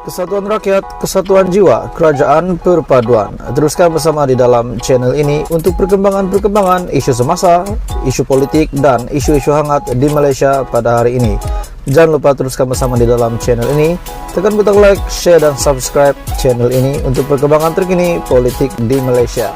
Kesatuan rakyat, kesatuan jiwa, kerajaan perpaduan. Teruskan bersama di dalam channel ini untuk perkembangan-perkembangan isu semasa, isu politik, dan isu-isu hangat di Malaysia pada hari ini. Jangan lupa teruskan bersama di dalam channel ini. Tekan butang like, share, dan subscribe channel ini untuk perkembangan terkini politik di Malaysia.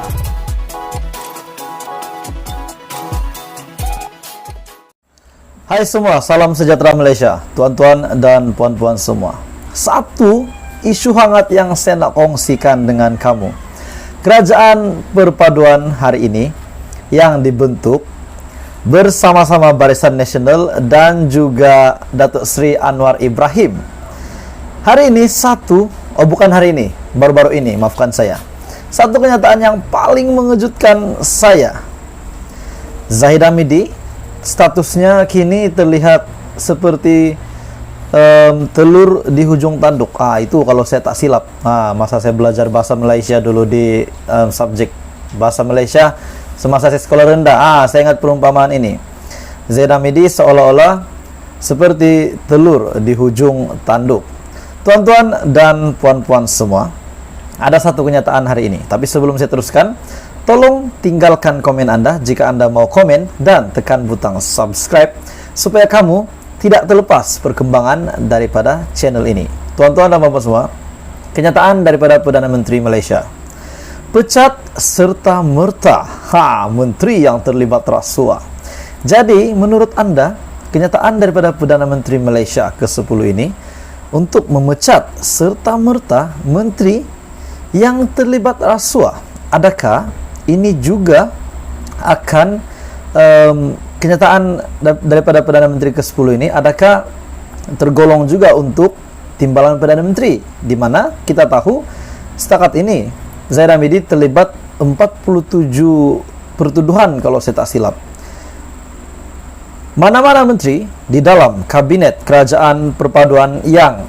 Hai semua, salam sejahtera Malaysia, tuan-tuan dan puan-puan semua. Satu isu hangat yang saya nak kongsikan dengan kamu. Kerajaan perpaduan hari ini yang dibentuk bersama-sama Barisan Nasional dan juga Datuk Seri Anwar Ibrahim. Hari ini bukan hari ini, baru-baru ini, maafkan saya. Satu kenyataan yang paling mengejutkan saya. Zahid Hamidi statusnya kini terlihat seperti telur di hujung tanduk. Itu kalau saya tak silap. Masa saya belajar bahasa Malaysia dulu di subjek bahasa Malaysia semasa saya sekolah rendah. Saya ingat perumpamaan ini. Zahid Hamidi seolah-olah seperti telur di hujung tanduk. Tuan-tuan dan puan-puan semua, ada satu kenyataan hari ini. Tapi sebelum saya teruskan, tolong tinggalkan komen Anda jika Anda mau komen dan tekan butang subscribe supaya kamu tidak terlepas perkembangan daripada channel ini. Tuan-tuan dan puan-puan semua, kenyataan daripada Perdana Menteri Malaysia. Pecat serta merta menteri yang terlibat rasuah. Jadi, menurut Anda, kenyataan daripada Perdana Menteri Malaysia ke-10 ini untuk memecat serta merta menteri yang terlibat rasuah, adakah ini juga akan kenyataan daripada Perdana Menteri ke-10 ini, adakah tergolong juga untuk timbalan Perdana Menteri, di mana kita tahu setakat ini Zahid Hamidi terlibat 47 pertuduhan kalau saya tak silap. Mana-mana menteri di dalam kabinet kerajaan perpaduan yang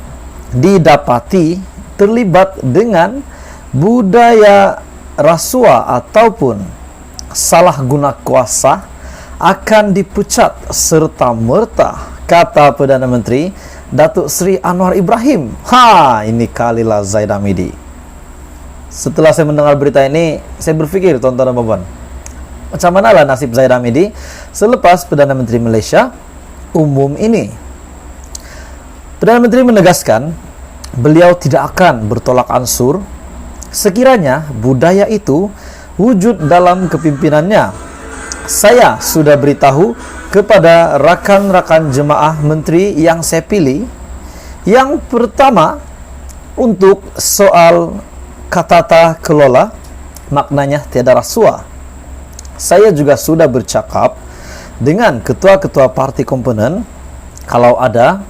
didapati terlibat dengan budaya rasuah ataupun salah guna kuasa akan dipecat serta merta, kata Perdana Menteri Datuk Seri Anwar Ibrahim. Ini kalilah Zahid Hamidi. Setelah saya mendengar berita ini, saya berpikir, tuan-tuan dan puan-puan, macam manalah nasib Zahid Hamidi selepas Perdana Menteri Malaysia umum ini. Perdana Menteri menegaskan beliau tidak akan bertolak ansur sekiranya budaya itu wujud dalam kepimpinannya. Saya sudah beritahu kepada rakan-rakan jemaah menteri yang saya pilih. Yang pertama, untuk soal tata kelola, maknanya tiada rasuah. Saya juga sudah bercakap dengan ketua-ketua parti komponen, kalau ada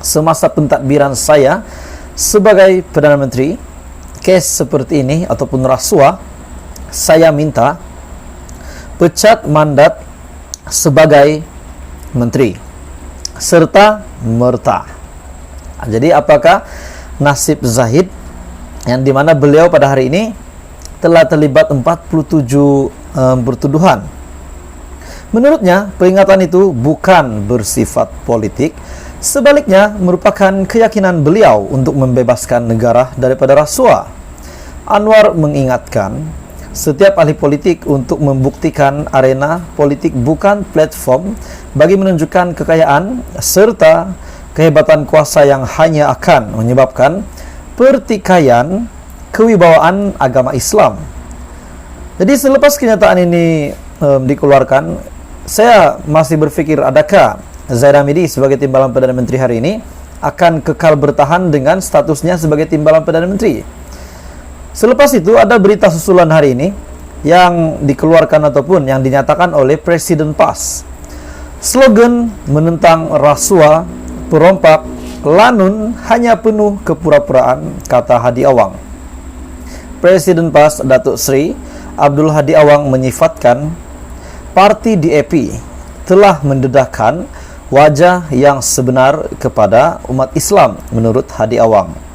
semasa pentadbiran saya sebagai Perdana Menteri, kes seperti ini ataupun rasuah, saya minta pecat mandat sebagai menteri serta merta. Jadi apakah nasib Zahid yang dimana beliau pada hari ini telah terlibat 47 pertuduhan? Menurutnya peringatan itu bukan bersifat politik, sebaliknya merupakan keyakinan beliau untuk membebaskan negara daripada rasuah. Anwar mengingatkan setiap ahli politik untuk membuktikan arena politik bukan platform bagi menunjukkan kekayaan serta kehebatan kuasa yang hanya akan menyebabkan pertikaian kewibawaan agama Islam. Jadi selepas kenyataan ini dikeluarkan, saya masih berpikir adakah Zahid Hamidi sebagai timbalan Perdana Menteri hari ini akan kekal bertahan dengan statusnya sebagai timbalan Perdana Menteri. Selepas itu ada berita susulan hari ini yang dikeluarkan ataupun yang dinyatakan oleh Presiden PAS. Slogan menentang rasuah, perompak, lanun hanya penuh kepura-puraan, kata Hadi Awang. Presiden PAS Datuk Seri Abdul Hadi Awang menyifatkan parti DAP telah mendedahkan wajah yang sebenar kepada umat Islam menurut Hadi Awang.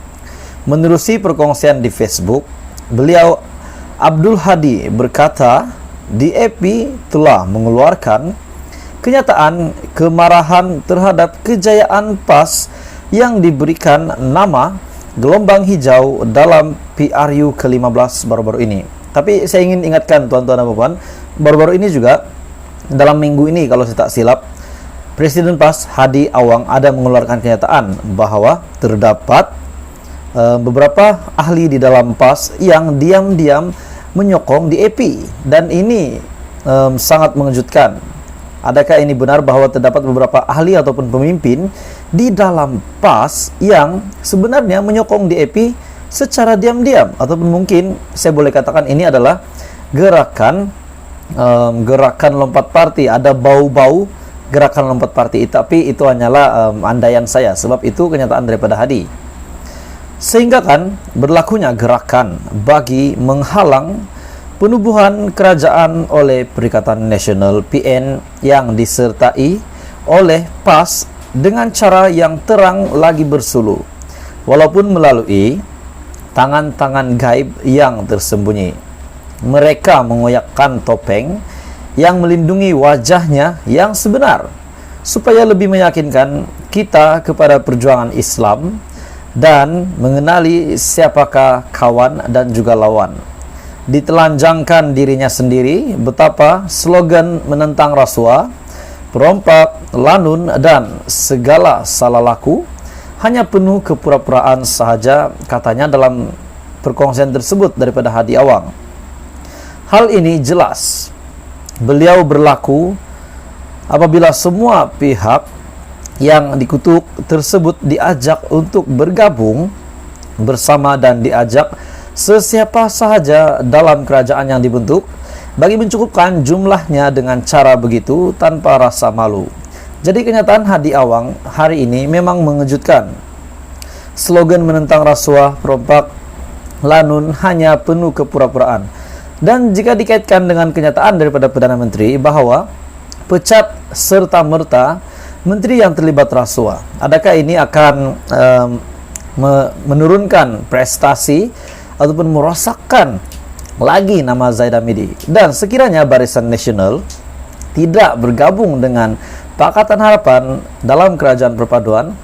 Menerusi perkongsian di Facebook, beliau Abdul Hadi berkata DAP telah mengeluarkan kenyataan kemarahan terhadap kejayaan PAS yang diberikan nama gelombang hijau dalam PRU ke-15 baru-baru ini. Tapi saya ingin ingatkan tuan-tuan dan puan, baru-baru ini juga dalam minggu ini kalau saya tak silap, Presiden PAS Hadi Awang ada mengeluarkan kenyataan bahwa terdapat beberapa ahli di dalam PAS yang diam-diam menyokong DAP, dan ini sangat mengejutkan. Adakah ini benar bahwa terdapat beberapa ahli ataupun pemimpin di dalam PAS yang sebenarnya menyokong DAP secara diam-diam, ataupun mungkin saya boleh katakan ini adalah gerakan lompat party, ada bau-bau gerakan lompat party, tapi itu hanyalah andaian saya, sebab itu kenyataan daripada Hadi. Sehingga kan berlakunya gerakan bagi menghalang penubuhan kerajaan oleh Perikatan Nasional PN yang disertai oleh PAS dengan cara yang terang lagi bersulu, walaupun melalui tangan-tangan gaib yang tersembunyi. Mereka mengoyakkan topeng yang melindungi wajahnya yang sebenar, supaya lebih meyakinkan kita kepada perjuangan Islam dan mengenali siapakah kawan dan juga lawan. Ditelanjangkan dirinya sendiri betapa slogan menentang rasuah, perompak, lanun, dan segala salah laku hanya penuh kepura-puraan sahaja, katanya dalam perkongsian tersebut daripada Hadi Awang. Hal ini jelas beliau berlaku apabila semua pihak yang dikutuk tersebut diajak untuk bergabung bersama dan diajak sesiapa sahaja dalam kerajaan yang dibentuk bagi mencukupkan jumlahnya dengan cara begitu tanpa rasa malu. Jadi kenyataan Hadi Awang hari ini memang mengejutkan. Slogan menentang rasuah, perompak, lanun hanya penuh kepura-puraan. Dan jika dikaitkan dengan kenyataan daripada Perdana Menteri bahwa pecat serta-merta menteri yang terlibat rasuah, adakah ini akan menurunkan prestasi ataupun merosakkan lagi nama Zaid Hamidi? Dan sekiranya Barisan Nasional tidak bergabung dengan Pakatan Harapan dalam Kerajaan Perpaduan,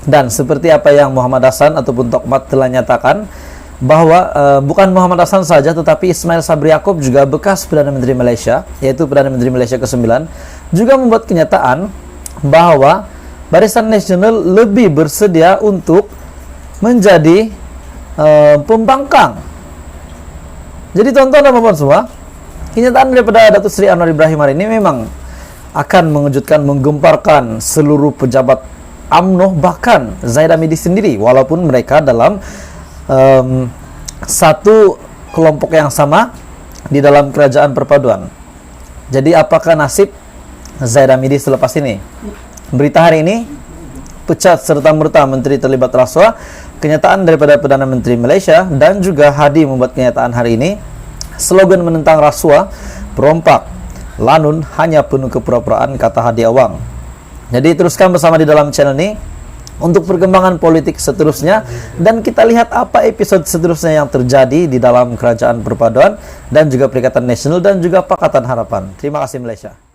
dan seperti apa yang Muhammad Hasan ataupun Tokmat telah nyatakan bahwa bukan Muhammad Hasan saja tetapi Ismail Sabri Yaakob juga bekas Perdana Menteri Malaysia, yaitu Perdana Menteri Malaysia ke-9, juga membuat kenyataan bahwa Barisan Nasional lebih bersedia untuk menjadi pembangkang. Jadi tuan-tuan dan puan semua, kenyataan daripada Datuk Seri Anwar Ibrahim hari ini memang akan mengejutkan, menggemparkan seluruh pejabat UMNO, bahkan Zaid Hamidi sendiri, walaupun mereka dalam satu kelompok yang sama di dalam Kerajaan Perpaduan. Jadi apakah nasib Zaid Hamidi selepas ini? Berita hari ini, pecat serta-merta menteri terlibat rasuah, kenyataan daripada Perdana Menteri Malaysia, dan juga Hadi membuat kenyataan hari ini, slogan menentang rasuah, perompak, lanun hanya penuh kepura-puraan, kata Hadi Awang. Jadi teruskan bersama di dalam channel ini untuk perkembangan politik seterusnya, dan kita lihat apa episode seterusnya yang terjadi di dalam Kerajaan Perpaduan dan juga Perikatan Nasional dan juga Pakatan Harapan. Terima kasih Malaysia.